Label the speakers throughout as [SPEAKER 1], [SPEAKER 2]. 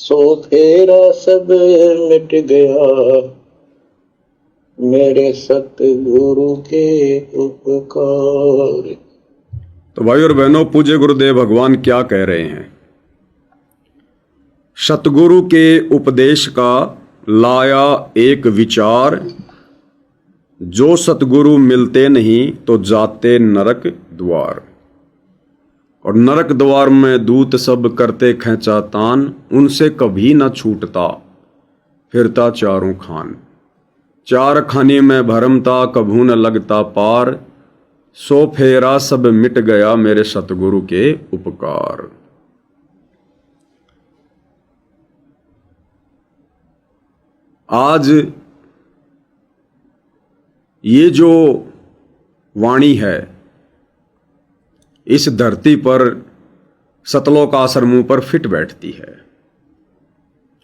[SPEAKER 1] सो फेरा सब मिट गया मेरे सतगुरु के उपकार।
[SPEAKER 2] तो भाई और बहनों, पूज्य गुरुदेव भगवान क्या कह रहे हैं? सतगुरु के उपदेश का लाया एक विचार, जो सतगुरु मिलते नहीं तो जाते नरक द्वार। और नरक द्वार में दूत सब करते खेचा तान, उनसे कभी न छूटता फिरता चारों खान। चार खाने में भरमता कभू न लगता पार, सो फेरा सब मिट गया मेरे सतगुरु के उपकार। आज ये जो वाणी है इस धरती पर सतलोक आश्रमों पर फिट बैठती है।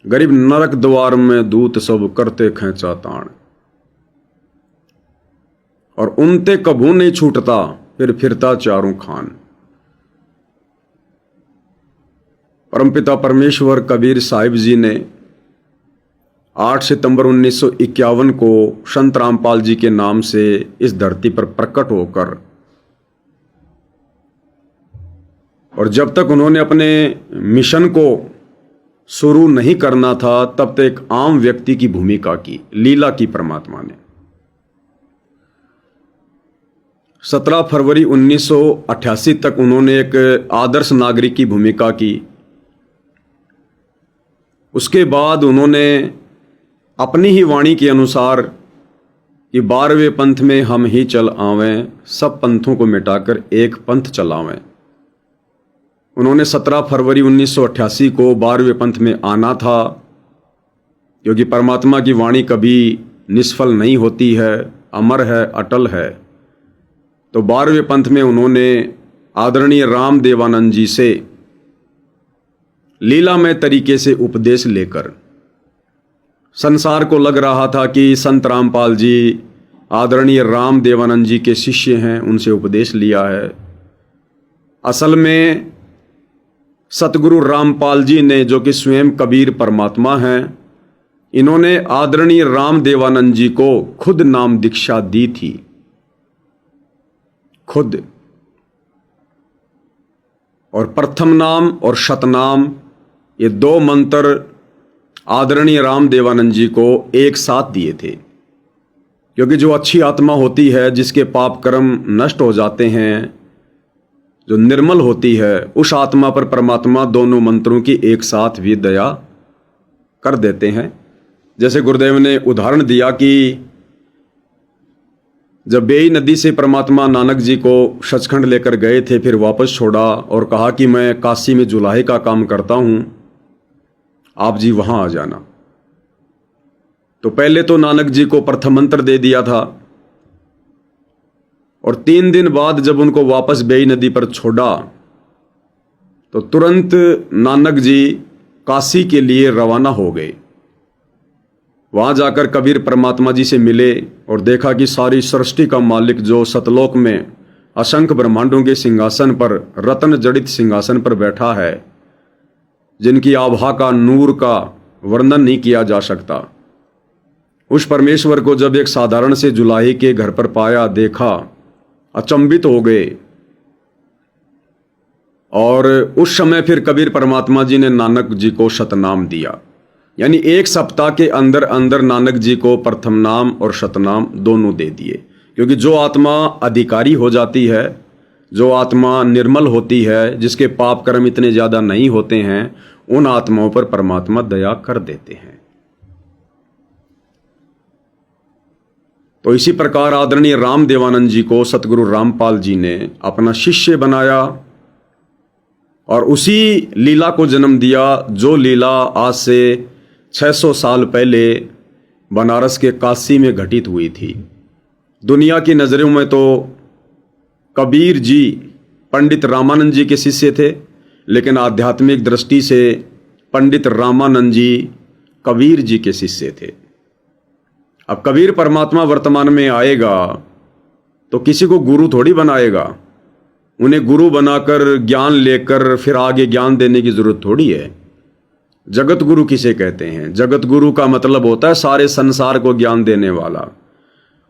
[SPEAKER 2] गरीब नरक द्वार में दूत सब करते खेचा ताण, और उनते कभू नहीं छूटता फिर फिरता चारों खान। परमपिता परमेश्वर कबीर साहिब जी ने 8 सितंबर 1951 को संत रामपाल जी के नाम से इस धरती पर प्रकट होकर, और जब तक उन्होंने अपने मिशन को शुरू नहीं करना था तब तक एक आम व्यक्ति की भूमिका की, लीला की परमात्मा ने। 17 फरवरी 1988 तक उन्होंने एक आदर्श नागरिक की भूमिका की। उसके बाद उन्होंने अपनी ही वाणी के अनुसार कि 12वें पंथ में हम ही चल आवें, सब पंथों को मिटाकर एक पंथ चलावें। उन्होंने 17 फरवरी 1988 को 12वें पंथ में आना था, क्योंकि परमात्मा की वाणी कभी निष्फल नहीं होती है, अमर है, अटल है। तो 12वें पंथ में उन्होंने आदरणीय राम देवानंद जी से लीलामय तरीके से उपदेश लेकर, संसार को लग रहा था कि संत रामपाल जी आदरणीय राम देवानंद जी के शिष्य हैं, उनसे उपदेश लिया है। असल में सतगुरु रामपाल जी ने, जो कि स्वयं कबीर परमात्मा हैं, इन्होंने आदरणीय राम देवानंद जी को खुद नाम दीक्षा दी थी, खुद। और प्रथम नाम और शतनाम, ये 2 मंत्र आदरणीय राम देवानंद जी को एक साथ दिए थे, क्योंकि जो अच्छी आत्मा होती है, जिसके पाप कर्म नष्ट हो जाते हैं, जो निर्मल होती है, उस आत्मा पर परमात्मा दोनों मंत्रों की एक साथ भी दया कर देते हैं। जैसे गुरुदेव ने उदाहरण दिया कि जब बेई नदी से परमात्मा नानक जी को सचखंड लेकर गए थे, फिर वापस छोड़ा और कहा कि मैं काशी में जुलाहे का काम करता हूं, आप जी वहां आ जाना। तो पहले तो नानक जी को प्रथम मंत्र दे दिया था, और 3 दिन बाद जब उनको वापस बेई नदी पर छोड़ा तो तुरंत नानक जी काशी के लिए रवाना हो गए। वहां जाकर कबीर परमात्मा जी से मिले और देखा कि सारी सृष्टि का मालिक, जो सतलोक में असंख्य ब्रह्मांडों के सिंहासन पर, रत्न जड़ित सिंहासन पर बैठा है, जिनकी आभा का, नूर का वर्णन नहीं किया जा सकता, उस परमेश्वर को जब एक साधारण से जुलाहे के घर पर पाया, देखा, अचंभित हो गए। और उस समय फिर कबीर परमात्मा जी ने नानक जी को शतनाम दिया। यानी 1 सप्ताह के अंदर अंदर नानक जी को प्रथम नाम और शतनाम दोनों दे दिए। क्योंकि जो आत्मा अधिकारी हो जाती है, जो आत्मा निर्मल होती है, जिसके पाप कर्म इतने ज़्यादा नहीं होते हैं, उन आत्माओं पर परमात्मा दया कर देते हैं। तो इसी प्रकार आदरणीय राम देवानंद जी को सतगुरु रामपाल जी ने अपना शिष्य बनाया और उसी लीला को जन्म दिया, जो लीला आज से 600 साल पहले बनारस के काशी में घटित हुई थी। दुनिया की नज़रों में तो कबीर जी पंडित रामानंद जी के शिष्य थे, लेकिन आध्यात्मिक दृष्टि से पंडित रामानंद जी कबीर जी के शिष्य थे। अब कबीर परमात्मा वर्तमान में आएगा तो किसी को गुरु थोड़ी बनाएगा, उन्हें गुरु बनाकर ज्ञान लेकर फिर आगे ज्ञान देने की जरूरत थोड़ी है। जगत गुरु किसे कहते हैं? जगत गुरु का मतलब होता है सारे संसार को ज्ञान देने वाला।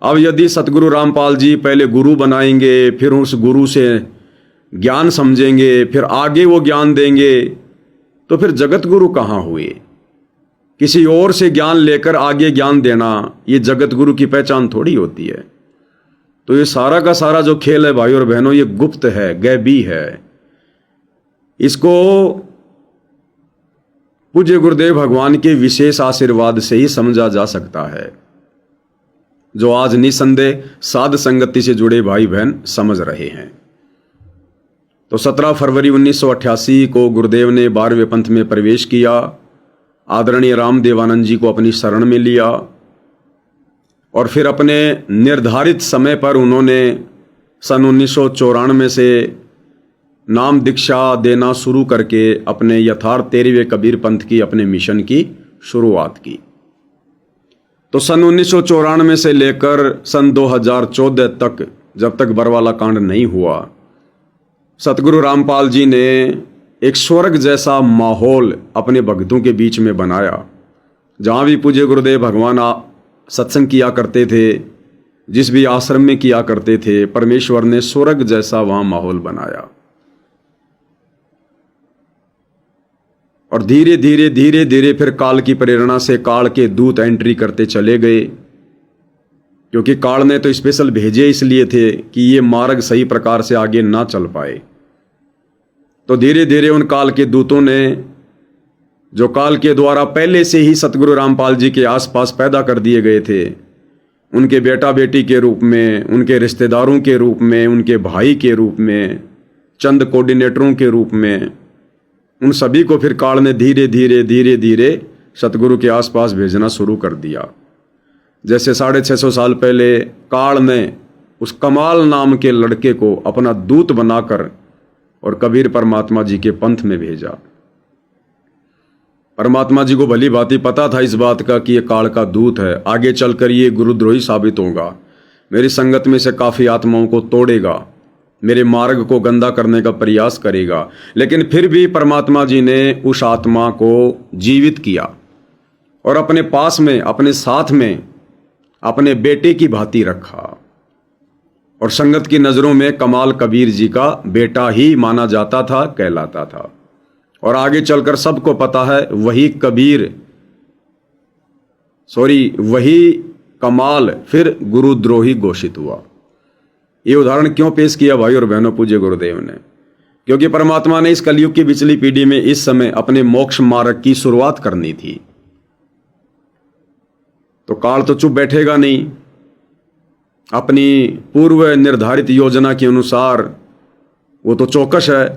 [SPEAKER 2] अब यदि सतगुरु रामपाल जी पहले गुरु बनाएंगे, फिर उस गुरु से ज्ञान समझेंगे, फिर आगे वो ज्ञान देंगे, तो फिर जगत गुरु कहाँ हुए? किसी और से ज्ञान लेकर आगे ज्ञान देना ये जगत गुरु की पहचान थोड़ी होती है। तो ये सारा का सारा जो खेल है भाई और बहनों, ये गुप्त है, गैबी है। इसको पूज्य गुरुदेव भगवान के विशेष आशीर्वाद से ही समझा जा सकता है, जो आज निसंदेह साध संगति से जुड़े भाई बहन समझ रहे हैं। तो 17 फरवरी 1988 को गुरुदेव ने 12वें पंथ में प्रवेश किया, आदरणीय रामदेवानंद जी को अपनी शरण में लिया और फिर अपने निर्धारित समय पर उन्होंने सन 1994 से नाम दीक्षा देना शुरू करके अपने यथार्थ 13वें कबीर पंथ की अपने मिशन की शुरुआत की। तो सन 1994 से लेकर सन 2014 तक, जब तक बरवाला कांड नहीं हुआ, सतगुरु रामपाल जी ने एक स्वर्ग जैसा माहौल अपने भक्तों के बीच में बनाया। जहाँ भी पूज्य गुरुदेव भगवान सत्संग किया करते थे, जिस भी आश्रम में किया करते थे, परमेश्वर ने स्वर्ग जैसा वहाँ माहौल बनाया। और धीरे धीरे धीरे धीरे फिर काल की प्रेरणा से काल के दूत एंट्री करते चले गए, क्योंकि काल ने तो स्पेशल भेजे इसलिए थे कि ये मार्ग सही प्रकार से आगे ना चल पाए। तो धीरे धीरे उन काल के दूतों ने, जो काल के द्वारा पहले से ही सतगुरु रामपाल जी के आसपास पैदा कर दिए गए थे, उनके बेटा बेटी के रूप में, उनके रिश्तेदारों के रूप में, उनके भाई के रूप में, चंद कोऑर्डिनेटरों के रूप में, उन सभी को फिर काल ने धीरे धीरे धीरे धीरे सतगुरु के आसपास भेजना शुरू कर दिया। जैसे 650 साल पहले काल ने उस कमाल नाम के लड़के को अपना दूत बनाकर और कबीर परमात्मा जी के पंथ में भेजा। परमात्मा जी को भली भांति पता था इस बात का कि ये काल का दूत है, आगे चलकर ये गुरुद्रोही साबित होगा, मेरी संगत में से काफ़ी आत्माओं को तोड़ेगा, मेरे मार्ग को गंदा करने का प्रयास करेगा। लेकिन फिर भी परमात्मा जी ने उस आत्मा को जीवित किया और अपने पास में, अपने साथ में अपने बेटे की भांति रखा। और संगत की नज़रों में कमाल कबीर जी का बेटा ही माना जाता था, कहलाता था। और आगे चलकर सबको पता है वही कमाल फिर गुरुद्रोही घोषित हुआ। ये उदाहरण क्यों पेश किया भाई और बहनों पूज्य गुरुदेव ने? क्योंकि परमात्मा ने इस कलयुग की पिछली पीढ़ी में इस समय अपने मोक्ष मार्ग की शुरुआत करनी थी। तो काल तो चुप बैठेगा नहीं, अपनी पूर्व निर्धारित योजना के अनुसार वो तो चौकस है।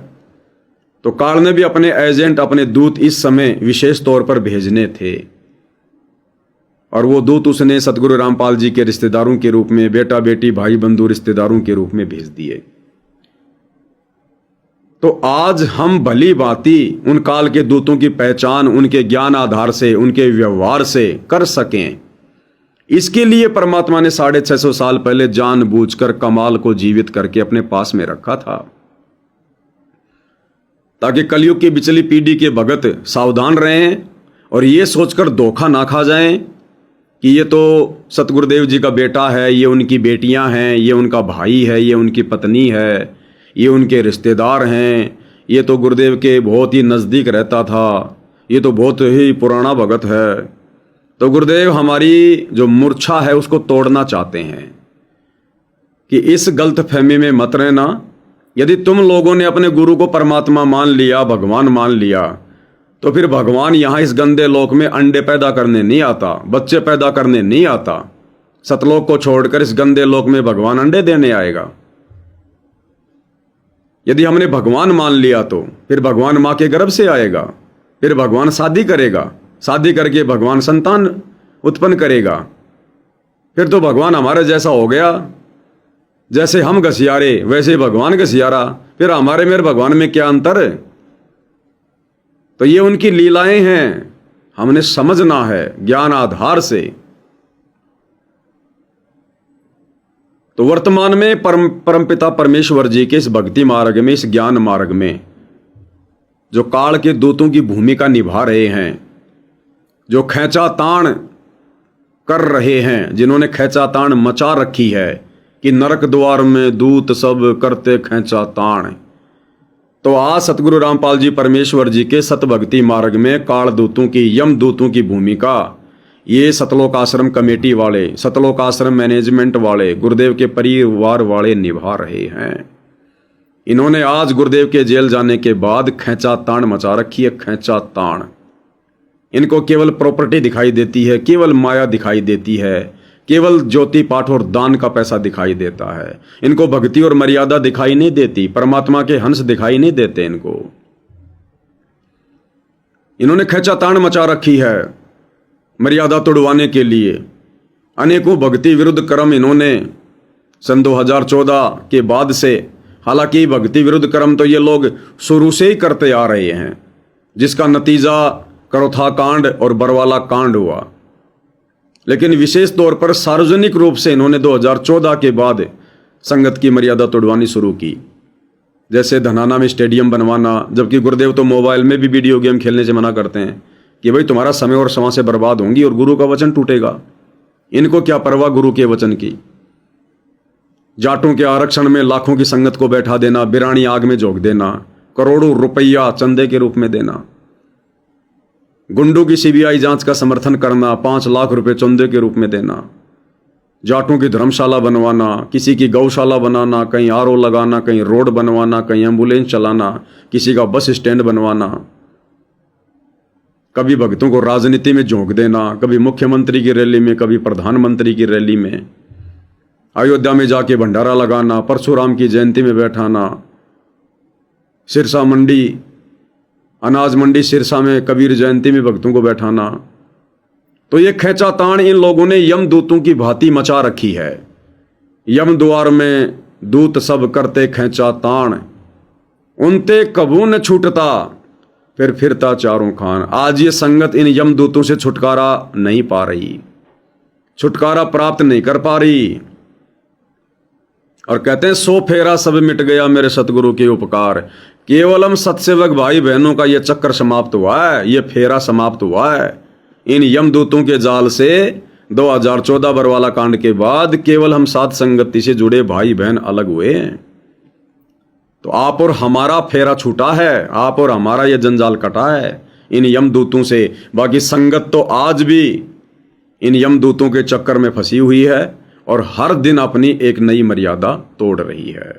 [SPEAKER 2] तो काल ने भी अपने एजेंट, अपने दूत इस समय विशेष तौर पर भेजने थे, और वो दूत उसने सतगुरु रामपाल जी के रिश्तेदारों के रूप में, बेटा बेटी भाई बंधु रिश्तेदारों के रूप में भेज दिए। तो आज हम भली भांति उन काल के दूतों की पहचान उनके ज्ञान आधार से, उनके व्यवहार से कर सकें, इसके लिए परमात्मा ने 650 साल पहले जानबूझकर कमाल को जीवित करके अपने पास में रखा था, ताकि कलयुग की पिछली पीढ़ी के भगत सावधान रहें और ये सोचकर धोखा ना खा जाएं कि ये तो सतगुरुदेव जी का बेटा है, ये उनकी बेटियां हैं, ये उनका भाई है, ये उनकी पत्नी है, ये उनके रिश्तेदार हैं, ये तो गुरुदेव के बहुत ही नज़दीक रहता था, ये तो बहुत ही पुराना भगत है। तो गुरुदेव हमारी जो मूर्छा है उसको तोड़ना चाहते हैं कि इस गलत फहमी में मत रहना। यदि तुम लोगों ने अपने गुरु को परमात्मा मान लिया, भगवान मान लिया, तो फिर भगवान यहाँ इस गंदे लोक में अंडे पैदा करने नहीं आता, बच्चे पैदा करने नहीं आता। सतलोक को छोड़कर इस गंदे लोक में भगवान अंडे देने आएगा। यदि हमने भगवान मान लिया तो फिर भगवान माँ के गर्भ से आएगा, फिर भगवान शादी करेगा, शादी करके भगवान संतान उत्पन्न करेगा, फिर तो भगवान हमारे जैसा हो गया। जैसे हम घसियारे वैसे भगवान घसियारा, फिर हमारे मेरे भगवान में क्या अंतर है? तो ये उनकी लीलाएं हैं, हमने समझना है ज्ञान आधार से। तो वर्तमान में परमपिता परमेश्वर जी के इस भक्ति मार्ग में, इस ज्ञान मार्ग में जो काल के दूतों की भूमिका निभा रहे हैं, जो खींचातान कर रहे हैं, जिन्होंने खींचातान मचा रखी है कि नरक द्वार में दूत सब करते खींचातान। तो आज सतगुरु रामपाल जी परमेश्वर जी के सतभक्ति मार्ग में काल दूतों की, यम दूतों की भूमिका ये सतलोक आश्रम कमेटी वाले, सतलोक आश्रम मैनेजमेंट वाले, गुरुदेव के परिवार वाले निभा रहे हैं। इन्होंने आज गुरुदेव के जेल जाने के बाद खींचातान मचा रखी है, खींचातान। इनको केवल प्रॉपर्टी दिखाई देती है, केवल माया दिखाई देती है, केवल ज्योति पाठ और दान का पैसा दिखाई देता है। इनको भक्ति और मर्यादा दिखाई नहीं देती, परमात्मा के हंस दिखाई नहीं देते इनको। इन्होंने खींचातान मचा रखी है मर्यादा तोड़वाने के लिए। अनेकों भक्ति विरुद्ध कर्म इन्होंने सन 2014 के बाद से, हालांकि भक्ति विरुद्ध कर्म तो ये लोग शुरू से ही करते आ रहे हैं, जिसका नतीजा करोथा कांड और बरवाला कांड हुआ। लेकिन विशेष तौर पर सार्वजनिक रूप से इन्होंने 2014 के बाद संगत की मर्यादा तोड़वानी शुरू की। जैसे धनाना में स्टेडियम बनवाना, जबकि गुरुदेव तो मोबाइल में भी वीडियो गेम खेलने से मना करते हैं कि भाई तुम्हारा समय और समां से बर्बाद होंगी और गुरु का वचन टूटेगा। इनको क्या परवाह गुरु के वचन की। जाटों के आरक्षण में लाखों की संगत को बैठा देना, बिरानी आग में झोंक देना, करोड़ों रुपया चंदे के रूप में देना, गुंडों की सीबीआई जांच का समर्थन करना, 5 लाख रुपए चंदे के रूप में देना, जाटों की धर्मशाला बनवाना, किसी की गौशाला बनाना, कहीं आरओ लगाना, कहीं रोड बनवाना, कहीं एम्बुलेंस चलाना, किसी का बस स्टैंड बनवाना, कभी भक्तों को राजनीति में झोंक देना, कभी मुख्यमंत्री की रैली में, कभी प्रधानमंत्री की रैली में, अयोध्या में जाके भंडारा लगाना, परशुराम की जयंती में बैठाना, सिरसा मंडी, अनाज मंडी सिरसा में कबीर जयंती में भक्तों को बैठाना। तो ये खींचातान इन लोगों ने यम दूतों की भांति मचा रखी है। यम द्वार में दूत सब करते खींचातान, उनते कबू न छूटता फिर फिरता चारों खान। आज ये संगत इन यम दूतों से छुटकारा नहीं पा रही, छुटकारा प्राप्त नहीं कर पा रही। और कहते हैं 100 फेरा सब मिट गया मेरे सतगुरु के उपकार। केवलम सत्सेवक भाई बहनों का ये चक्कर समाप्त हुआ है, ये फेरा समाप्त हुआ है। इन यमदूतों के जाल से 2014 बरवाला कांड के बाद केवल हम साथ संगति से जुड़े भाई बहन अलग हुए हैं। तो आप और हमारा फेरा छूटा है, आप और हमारा ये जंजाल कटा है इन यमदूतों से। बाकी संगत तो आज भी इन यमदूतों के चक्कर में फंसी हुई है और हर दिन अपनी एक नई मर्यादा तोड़ रही है।